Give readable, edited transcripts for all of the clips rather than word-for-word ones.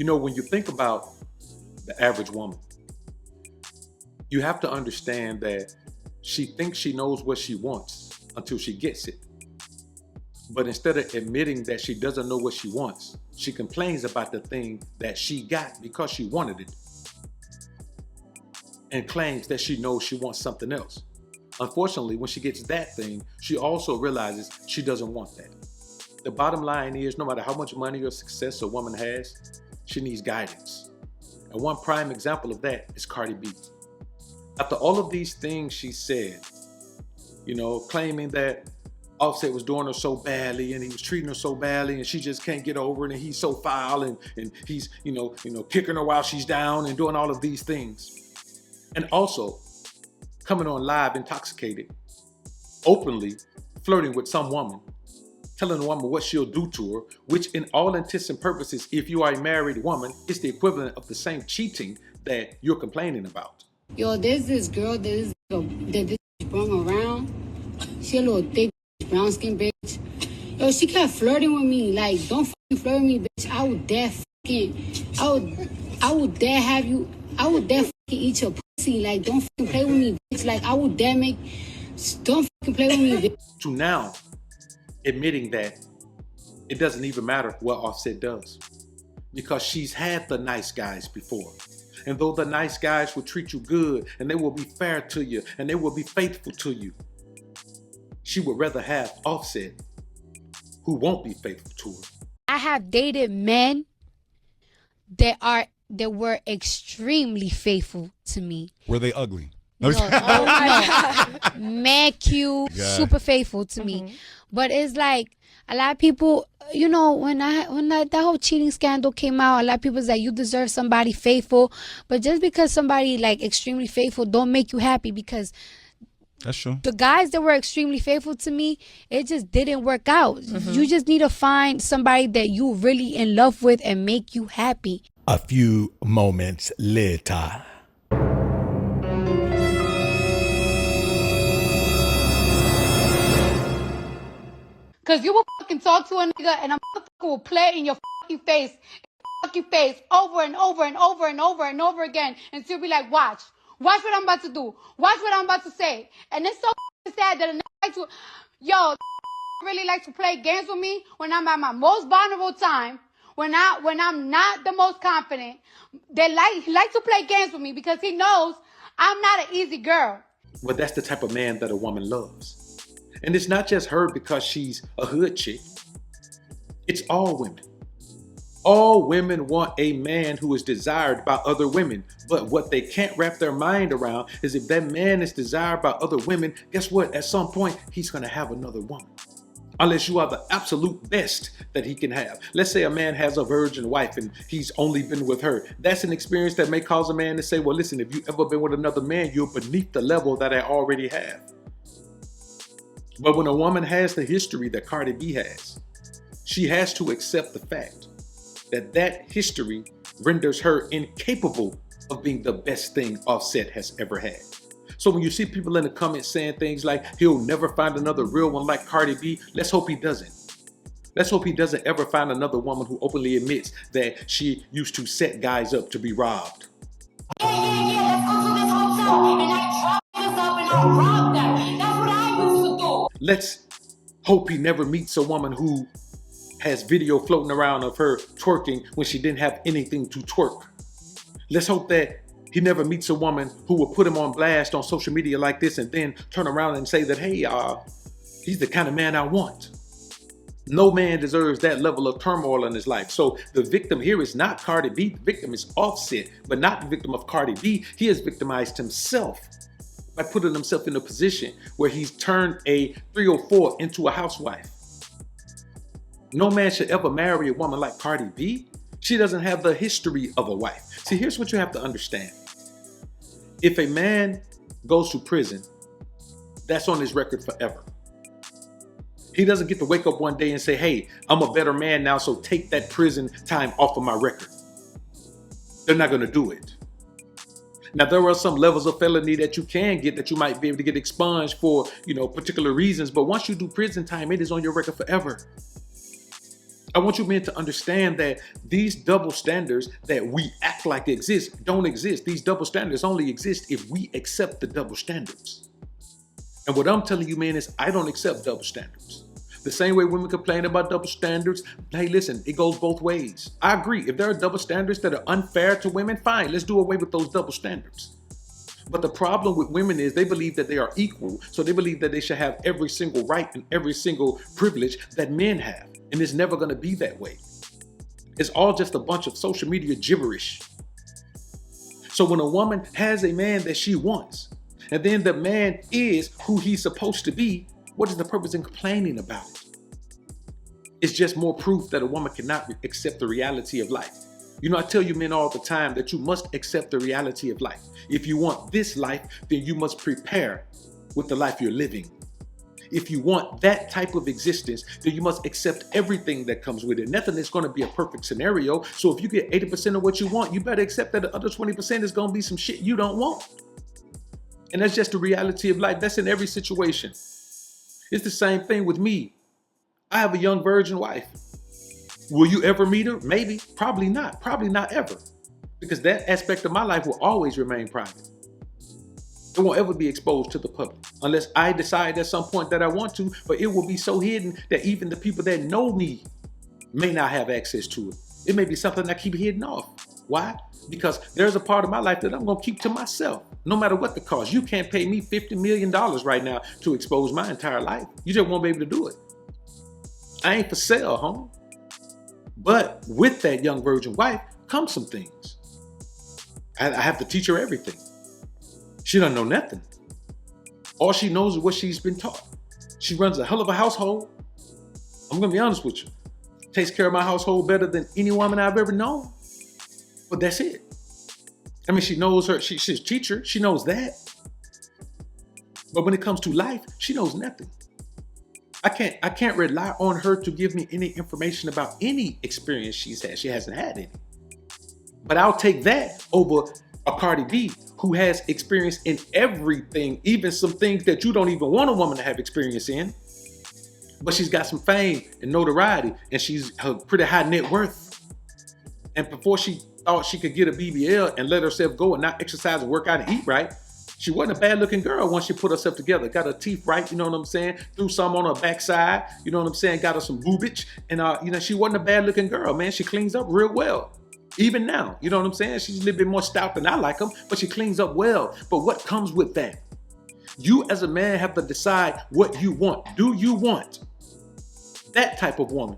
When you think about the average woman, you have to understand that she thinks she knows what she wants until she gets it. But instead of admitting that she doesn't know what she wants, she complains about the thing that she got because she wanted it and claims that she knows she wants something else. Unfortunately, when she gets that thing, she also realizes she doesn't want that. The bottom line is, no matter how much money or success a woman has, she needs guidance. And one prime example of that is Cardi B. After all of these things she said, claiming that Offset was doing her so badly and he was treating her so badly and she just can't get over it and he's so foul and he's, kicking her while she's down and doing all of these things. And also coming on live intoxicated, openly flirting with some woman, telling the woman what she'll do to her, which in all intents and purposes, if you are a married woman, is the equivalent of the same cheating that you're complaining about. Yo, there's this girl that this brung around. She a little thick, brown skin bitch. Yo, she kept flirting with me. Like, don't fucking flirt with me, bitch. I would dare have you. I would dare fucking eat your pussy. Like, don't fucking play with me, bitch. Like, I would dare don't fucking play with me, bitch. To now admitting that it doesn't even matter what Offset does because she's had the nice guys before. And though the nice guys will treat you good and they will be fair to you and they will be faithful to you, she would rather have Offset who won't be faithful to her. I have dated men that were extremely faithful to me. Were they ugly? No, no. Mad cute, super faithful to me. But it's like a lot of people, when that whole cheating scandal came out, a lot of people was like, you deserve somebody faithful. But just because somebody like extremely faithful don't make you happy, because that's true. The guys that were extremely faithful to me, it just didn't work out. You just need to find somebody that you really in love with and make you happy. A few moments later. Cause you will fucking talk to a nigga and a motherfucker will play in your fucking face over and over and over and over and over again until you be like, watch what I'm about to do, watch what I'm about to say. And it's so sad that a nigga like to, really like to play games with me when I'm at my most vulnerable time, when I'm not the most confident. He likes to play games with me because he knows I'm not an easy girl. But that's the type of man that a woman loves. And it's not just her because she's a hood chick. It's all women. All women want a man who is desired by other women. But what they can't wrap their mind around is if that man is desired by other women, guess what? At some point, he's going to have another woman. Unless you are the absolute best that he can have. Let's say a man has a virgin wife and he's only been with her. That's an experience that may cause a man to say, well, listen, if you've ever been with another man, you're beneath the level that I already have. But when a woman has the history that Cardi B has, she has to accept the fact that that history renders her incapable of being the best thing Offset has ever had. So when you see people in the comments saying things like, he'll never find another real one like Cardi B, let's hope he doesn't. Let's hope he doesn't ever find another woman who openly admits that she used to set guys up to be robbed. Let's go to this hotel and I drop this up and I rob them. That's what I used to do. Let's hope he never meets a woman who has video floating around of her twerking when she didn't have anything to twerk. Let's hope that he never meets a woman who will put him on blast on social media like this and then turn around and say that, hey, he's the kind of man I want. No man deserves that level of turmoil in his life. So the victim here is not Cardi B. The victim is Offset, but not the victim of Cardi B. He has victimized himself by putting himself in a position where he's turned a 304 into a housewife. No man should ever marry a woman like Cardi B. She doesn't have the history of a wife. See, here's what you have to understand. If a man goes to prison, that's on his record forever. He doesn't get to wake up one day and say, hey, I'm a better man now, so take that prison time off of my record. They're not going to do it. Now, there are some levels of felony that you can get that you might be able to get expunged for, particular reasons. But once you do prison time, it is on your record forever. I want you men to understand that these double standards that we act like exist don't exist. These double standards only exist if we accept the double standards. And what I'm telling you, man, is I don't accept double standards. The same way women complain about double standards, hey, listen, it goes both ways. I agree. If there are double standards that are unfair to women, fine, let's do away with those double standards. But the problem with women is they believe that they are equal, so they believe that they should have every single right and every single privilege that men have. And it's never going to be that way. It's all just a bunch of social media gibberish. So when a woman has a man that she wants, and then the man is who he's supposed to be, what is the purpose in complaining about it? It's just more proof that a woman cannot accept the reality of life. You know, I tell you men all the time that you must accept the reality of life. If you want this life, then you must prepare with the life you're living. If you want that type of existence, then you must accept everything that comes with it. Nothing is going to be a perfect scenario. So if you get 80% of what you want, you better accept that the other 20% is going to be some shit you don't want. And that's just the reality of life. That's in every situation. It's the same thing with me. I have a young virgin wife. Will you ever meet her? Maybe. Probably not. Probably not ever. Because that aspect of my life will always remain private. It won't ever be exposed to the public unless I decide at some point that I want to, but it will be so hidden that even the people that know me may not have access to it. It may be something I keep hidden off. Why? Because there's a part of my life that I'm going to keep to myself, no matter what the cost. You can't pay me $50 million right now to expose my entire life. You just won't be able to do it. I ain't for sale, homie. But with that young virgin wife comes some things. I have to teach her everything. She doesn't know nothing. All she knows is what she's been taught. She runs a hell of a household. I'm going to be honest with you. Takes care of my household better than any woman I've ever known. But that's it. I mean, she knows her, she's a teacher. She knows that. But when it comes to life, she knows nothing. I can't rely on her to give me any information about any experience she's had. She hasn't had any. But I'll take that over a Cardi B who has experience in everything, even some things that you don't even want a woman to have experience in. But she's got some fame and notoriety, and she's a pretty high net worth. And before she thought she could get a BBL and let herself go and not exercise and work out and eat right, she wasn't a bad looking girl once she put herself together. Got her teeth right, you know what I'm saying? Threw some on her backside, you know what I'm saying? Got her some boobage. And she wasn't a bad looking girl, man. She cleans up real well. Even now, you know what I'm saying? She's a little bit more stout than I like them, but she cleans up well. But what comes with that? You as a man have to decide what you want. Do you want that type of woman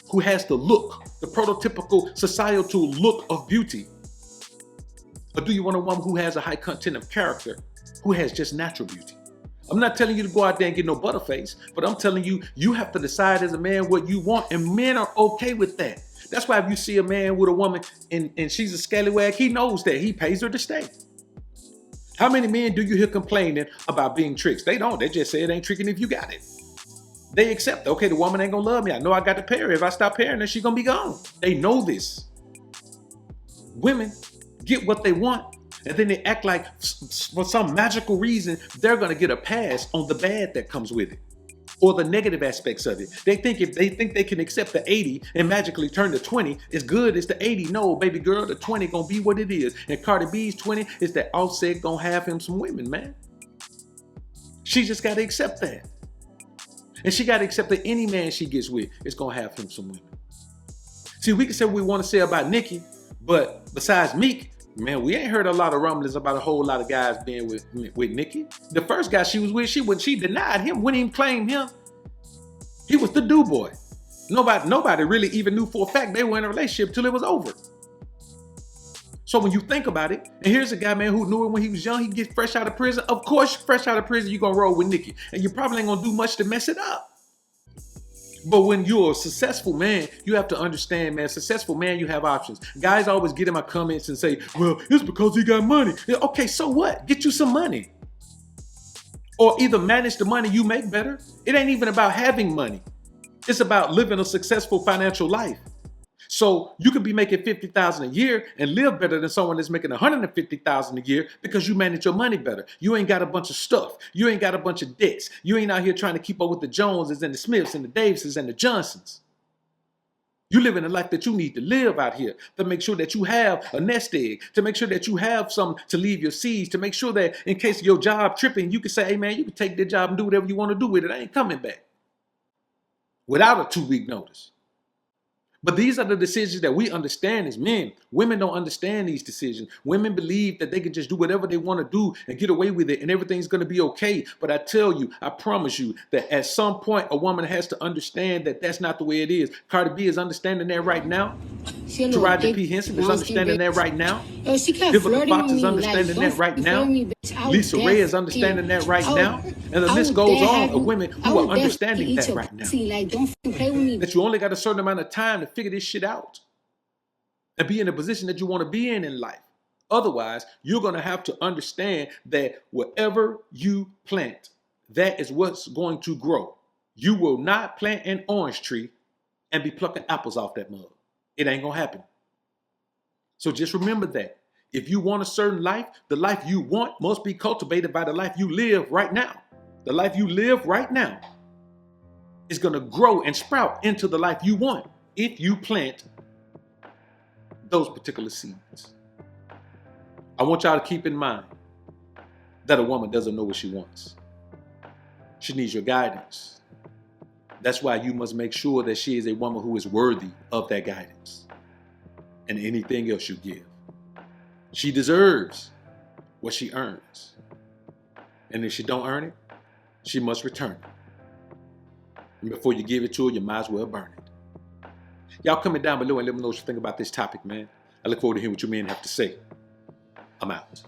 who has the look, the prototypical societal look of beauty? Or do you want a woman who has a high content of character, who has just natural beauty? I'm not telling you to go out there and get no butterface, but I'm telling you, you have to decide as a man what you want, and men are okay with that. That's why if you see a man with a woman and she's a scallywag, he knows that. He pays her to stay. How many men do you hear complaining about being tricked? They don't. They just say it ain't tricking if you got it. They accept, okay, the woman ain't gonna love me. I know I got to pay her. If I stop paying her, she's gonna be gone. They know this. Women get what they want, and then they act like for some magical reason, they're gonna get a pass on the bad that comes with it, or the negative aspects of it. They think if they think they can accept the 80 and magically turn the 20 as good as the 80. No, baby girl, the 20 gonna be what it is. And Cardi B's 20 is that Offset gonna have him some women, man. She just gotta accept that. And she gotta accept that any man she gets with is gonna have him some women. See, we can say what we wanna say about Nicki, but besides Meek, man, we ain't heard a lot of rumblings about a whole lot of guys being with Nicki. The first guy she was with, she denied him, wouldn't even claim him. He was the do boy. Nobody really even knew for a fact they were in a relationship till it was over. So when you think about it, and here's a guy, man, who knew it when he was young, he gets fresh out of prison. Of course, fresh out of prison, you're gonna roll with Nicki. And you probably ain't gonna do much to mess it up. But when you're a successful man, you have to understand, man, successful man, you have options. Guys always get in my comments and say, well, it's because he got money. Yeah, okay, so what? Get you some money. Or either manage the money you make better. It ain't even about having money. It's about living a successful financial life. So you could be making $50,000 a year and live better than someone that's making $150,000 a year because you manage your money better. You ain't got a bunch of stuff. You ain't got a bunch of debts. You ain't out here trying to keep up with the Joneses and the Smiths and the Davises and the Johnsons. You live in the life that you need to live out here, to make sure that you have a nest egg, to make sure that you have some to leave your seeds, to make sure that in case of your job tripping, you can say, hey man, you can take that job and do whatever you want to do with it. I ain't coming back. Without a 2-week notice. But these are the decisions that we understand as men. Women don't understand these decisions. Women believe that they can just do whatever they want to do and get away with it and everything's going to be okay. But I tell you, I promise you that at some point a woman has to understand that that's not the way it is. Cardi B is understanding that right now. Taraji P. Henson is understanding that right now. Vivica Fox is understanding that right now. Lisa Ray is understanding that right now. And the list goes on of women who are understanding that right now. That you only got a certain amount of time to figure this shit out and be in the position that you want to be in life. Otherwise, you're going to have to understand that whatever you plant, that is what's going to grow. You will not plant an orange tree and be plucking apples off that mug. It ain't going to happen. So just remember that. If you want a certain life, the life you want must be cultivated by the life you live right now. The life you live right now is going to grow and sprout into the life you want if you plant those particular seeds. I want y'all to keep in mind that a woman doesn't know what she wants. She needs your guidance. That's why you must make sure that she is a woman who is worthy of that guidance and anything else you give. She deserves what she earns. And if she don't earn it, she must return it. And before you give it to her, you might as well burn it. Y'all comment down below and let me know what you think about this topic, man. I look forward to hearing what you men have to say. I'm out.